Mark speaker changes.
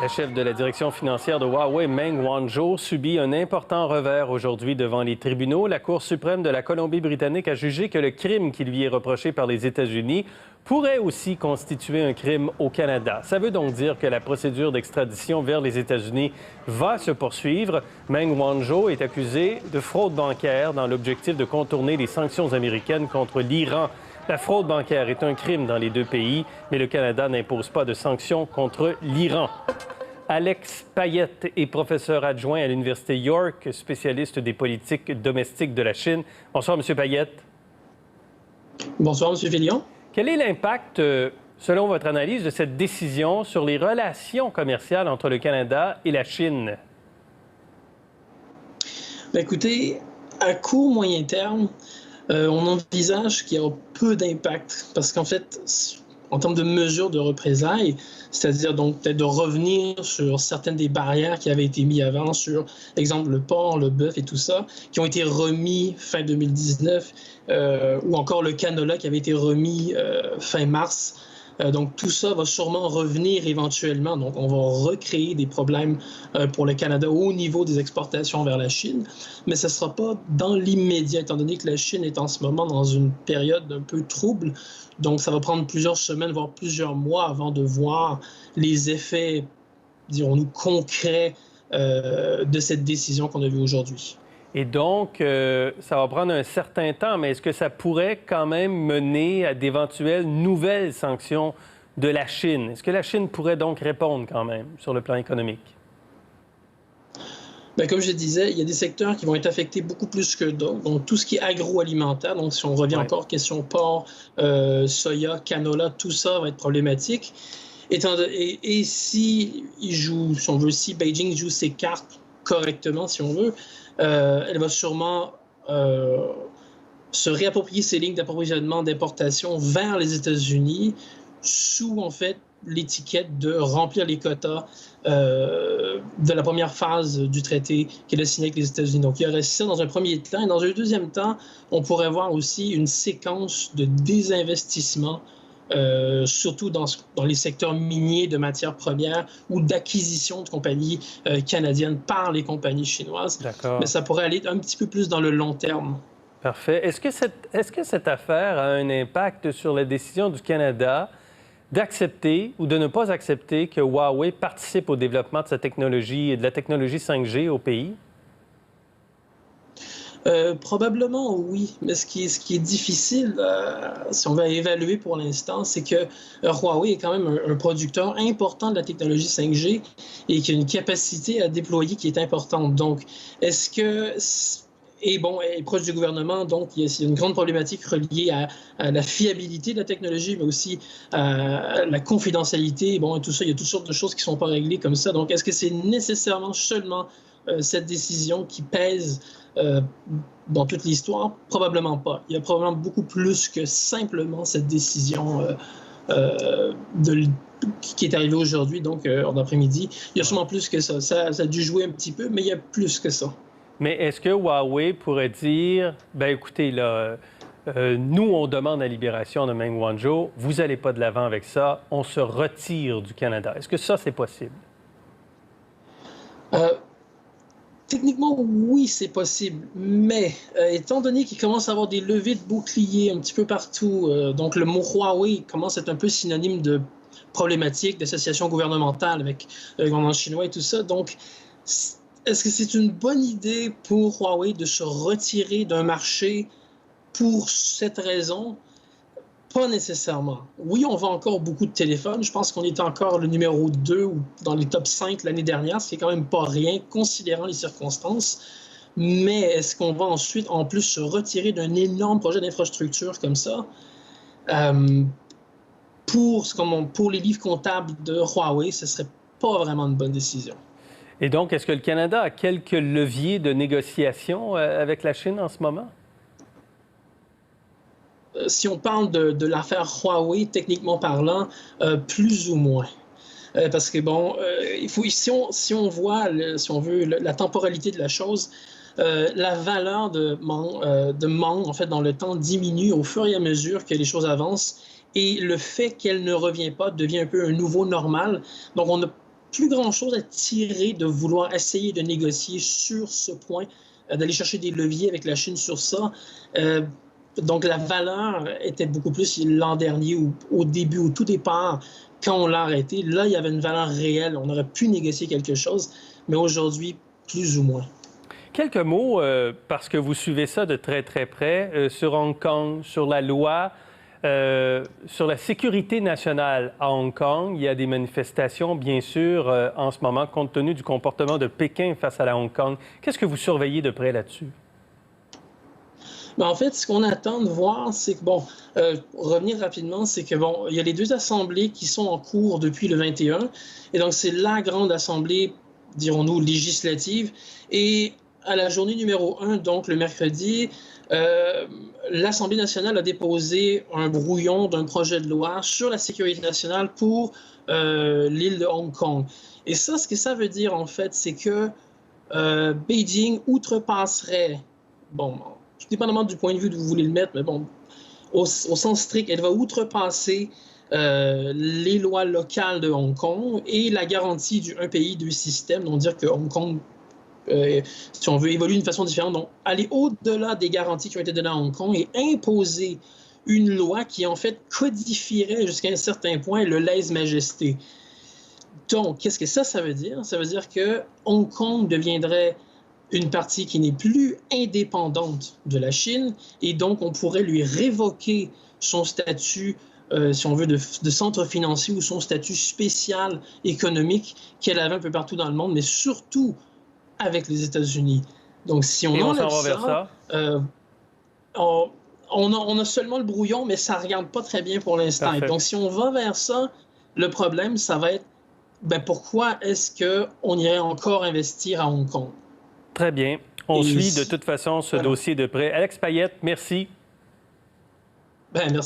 Speaker 1: La chef de la direction financière de Huawei, Meng Wanzhou, subit un important revers aujourd'hui devant les tribunaux. La Cour suprême de la Colombie-Britannique a jugé que le crime qui lui est reproché par les États-Unis pourrait aussi constituer un crime au Canada. Ça veut donc dire que la procédure d'extradition vers les États-Unis va se poursuivre. Meng Wanzhou est accusé de fraude bancaire dans l'objectif de contourner les sanctions américaines contre l'Iran. La fraude bancaire est un crime dans les deux pays, mais le Canada n'impose pas de sanctions contre l'Iran. Alex Payette est professeur adjoint à l'Université York, spécialiste des politiques domestiques de la Chine. Bonsoir, M. Payette.
Speaker 2: Bonsoir, M. Villion.
Speaker 1: Quel est l'impact, selon votre analyse, de cette décision sur les relations commerciales entre le Canada et la Chine?
Speaker 2: Bien, écoutez, à court, moyen terme, on envisage qu'il y aura peu d'impact parce qu'en fait, en termes de mesures de représailles, c'est-à-dire donc peut-être de revenir sur certaines des barrières qui avaient été mises avant, sur, exemple, le porc, le bœuf et tout ça, qui ont été remis fin 2019, ou encore le canola qui avait été remis fin mars. Donc, tout ça va sûrement revenir éventuellement. Donc, on va recréer des problèmes pour le Canada au niveau des exportations vers la Chine. Mais ce ne sera pas dans l'immédiat, étant donné que la Chine est en ce moment dans une période un peu trouble. Donc, ça va prendre plusieurs semaines, voire plusieurs mois avant de voir les effets, dirons-nous, concrets de cette décision qu'on a vue aujourd'hui.
Speaker 1: Et donc, ça va prendre un certain temps, mais est-ce que ça pourrait quand même mener à d'éventuelles nouvelles sanctions de la Chine? Est-ce que la Chine pourrait donc répondre quand même sur le plan économique?
Speaker 2: Bien, comme je disais, il y a des secteurs qui vont être affectés beaucoup plus que d'autres. Donc, tout ce qui est agroalimentaire, donc si on revient encore question porc, soya, canola, tout ça va être problématique. Et si on veut, si Beijing joue ses cartes correctement, si on veut, elle va sûrement se réapproprier ces lignes d'approvisionnement d'importation vers les États-Unis sous, en fait, l'étiquette de remplir les quotas de la première phase du traité qu'elle a signé avec les États-Unis. Donc, il y aurait ça dans un premier temps. Et dans un deuxième temps, on pourrait voir aussi une séquence de désinvestissement, surtout dans les secteurs miniers de matières premières ou d'acquisition de compagnies canadiennes par les compagnies chinoises.
Speaker 1: D'accord.
Speaker 2: Mais ça pourrait aller un petit peu plus dans le long terme.
Speaker 1: Parfait. Est-ce que cette affaire a un impact sur la décision du Canada d'accepter ou de ne pas accepter que Huawei participe au développement de sa technologie et de la technologie 5G au pays?
Speaker 2: Probablement oui, mais ce qui est difficile, si on va évaluer pour l'instant, c'est que Huawei est quand même un producteur important de la technologie 5G et qui a une capacité à déployer qui est importante. Donc, est-ce que... Et bon, elle est proche du gouvernement, donc il y a une grande problématique reliée à la fiabilité de la technologie, mais aussi à la confidentialité. Bon, et tout ça, il y a toutes sortes de choses qui ne sont pas réglées comme ça. Donc, est-ce que c'est nécessairement seulement cette décision qui pèse dans toute l'histoire? Probablement pas. Il y a probablement beaucoup plus que simplement cette décision qui est arrivée aujourd'hui, donc en après-midi. Il y a sûrement plus que ça. Ça a dû jouer un petit peu, mais il y a plus que ça.
Speaker 1: Mais est-ce que Huawei pourrait dire, bien écoutez, là, nous, on demande la libération de Meng Wanzhou, vous n'allez pas de l'avant avec ça, on se retire du Canada. Est-ce que ça, c'est possible?
Speaker 2: Techniquement, oui, c'est possible, mais étant donné qu'il commence à avoir des levées de boucliers un petit peu partout, donc le mot Huawei commence à être un peu synonyme de problématique, d'association gouvernementale avec le gouvernement chinois et tout ça, donc est-ce que c'est une bonne idée pour Huawei de se retirer d'un marché pour cette raison? Pas nécessairement. Oui, on vend encore beaucoup de téléphones. Je pense qu'on est encore le numéro 2 ou dans les top 5 l'année dernière, ce qui est quand même pas rien, considérant les circonstances. Mais est-ce qu'on va ensuite, en plus, se retirer d'un énorme projet d'infrastructure comme ça? Pour les livres comptables de Huawei, ce serait pas vraiment une bonne décision.
Speaker 1: Et donc, est-ce que le Canada a quelques leviers de négociation avec la Chine en ce moment?
Speaker 2: Si on parle de l'affaire Huawei, techniquement parlant, plus ou moins. Parce que, bon, si on voit, si on veut, la temporalité de la chose, la valeur de Meng, en fait, dans le temps, diminue au fur et à mesure que les choses avancent. Et le fait qu'elle ne revient pas devient un peu un nouveau normal. Donc, plus grand-chose à tirer de vouloir essayer de négocier sur ce point, d'aller chercher des leviers avec la Chine sur ça. Donc, la valeur était beaucoup plus l'an dernier, au début, au tout départ, quand on l'a arrêté. Là, il y avait une valeur réelle. On aurait pu négocier quelque chose, mais aujourd'hui, plus ou moins.
Speaker 1: Quelques mots, parce que vous suivez ça de très, très près, sur Hong Kong, sur la loi, sur la sécurité nationale à Hong Kong. Il y a des manifestations, bien sûr, en ce moment, compte tenu du comportement de Pékin face à la Hong Kong. Qu'est-ce que vous surveillez de près là-dessus?
Speaker 2: Mais en fait, ce qu'on attend de voir, c'est que, revenir rapidement, c'est que, il y a les deux assemblées qui sont en cours depuis le 21, et donc c'est la grande assemblée, dirons-nous, législative, et à la journée numéro 1, donc le mercredi, l'Assemblée nationale a déposé un brouillon d'un projet de loi sur la sécurité nationale pour l'île de Hong Kong. Et ça, ce que ça veut dire, en fait, c'est que Beijing outrepasserait, tout dépendamment du point de vue d'où vous voulez le mettre, mais au sens strict, elle va outrepasser les lois locales de Hong Kong et la garantie du un pays, deux systèmes, donc dire que Hong Kong, si on veut évoluer d'une façon différente, donc aller au-delà des garanties qui ont été données à Hong Kong et imposer une loi qui, en fait, codifierait jusqu'à un certain point le lèse-majesté. Donc, qu'est-ce que ça veut dire? Ça veut dire que Hong Kong deviendrait une partie qui n'est plus indépendante de la Chine, et donc on pourrait lui révoquer son statut, si on veut, de centre financier ou son statut spécial économique qu'elle avait un peu partout dans le monde, mais surtout avec les États-Unis. Donc, si on enlève ça, on a seulement le brouillon, mais ça ne regarde pas très bien pour l'instant. Donc, si on va vers ça, le problème, ça va être pourquoi est-ce qu'on irait encore investir à Hong Kong?
Speaker 1: Très bien. On suit de toute façon ce dossier de près. Alex Payette, merci.
Speaker 2: Merci à vous.